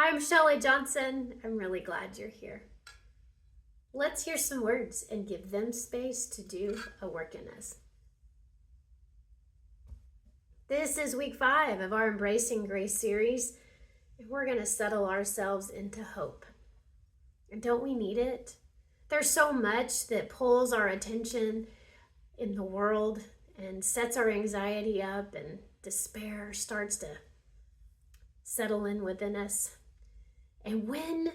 I'm Shelley Johnson. I'm really glad you're here. Let's hear some words and give them space to do a work in us. This is week 5 of our Embracing Grace series, and we're going to settle ourselves into hope. And don't we need it? There's so much that pulls our attention in the world and sets our anxiety up, and despair starts to settle in within us. And when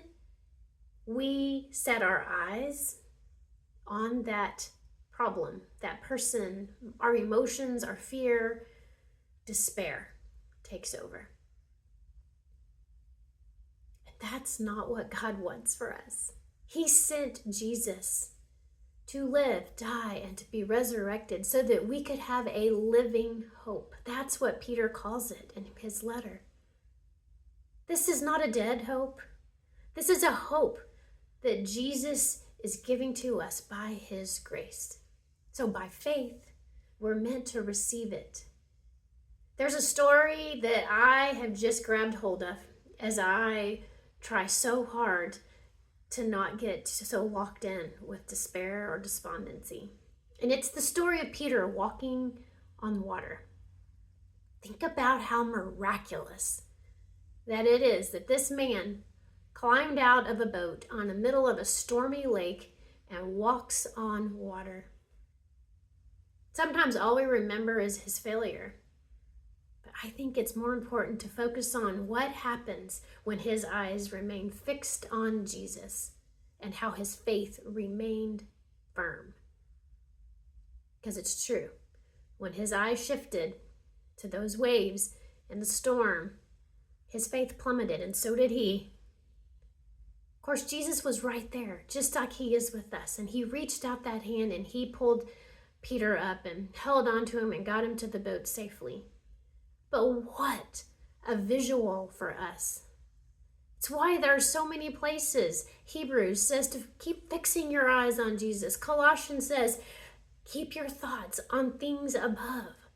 we set our eyes on that problem, that person, our emotions, our fear, despair takes over. And that's not what God wants for us. He sent Jesus to live, die, and to be resurrected so that we could have a living hope. That's what Peter calls it in his letter. This is not a dead hope. This is a hope that Jesus is giving to us by his grace. So by faith, we're meant to receive it. There's a story that I have just grabbed hold of as I try so hard to not get so locked in with despair or despondency. And it's the story of Peter walking on water. Think about how miraculous that it is that this man climbed out of a boat on the middle of a stormy lake and walks on water. Sometimes all we remember is his failure. But I think it's more important to focus on what happens when his eyes remain fixed on Jesus and how his faith remained firm. Because it's true. When his eyes shifted to those waves and the storm, his faith plummeted, and so did he. Of course, Jesus was right there, just like he is with us. And he reached out that hand and he pulled Peter up and held onto him and got him to the boat safely. But what a visual for us. It's why there are so many places. Hebrews says to keep fixing your eyes on Jesus. Colossians says, keep your thoughts on things above,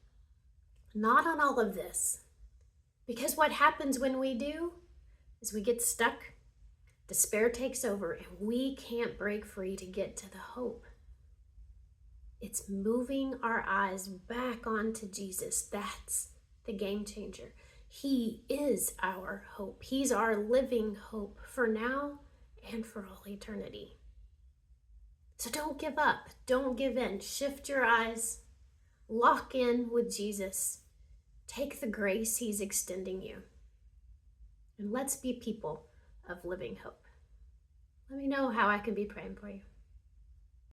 not on all of this. Because what happens when we do is we get stuck. Despair takes over and we can't break free to get to the hope. It's moving our eyes back onto Jesus. That's the game changer. He is our hope. He's our living hope for now and for all eternity. So don't give up. Don't give in. Shift your eyes. Lock in with Jesus. Take the grace he's extending you. And let's be people of living hope. Let me know how I can be praying for you.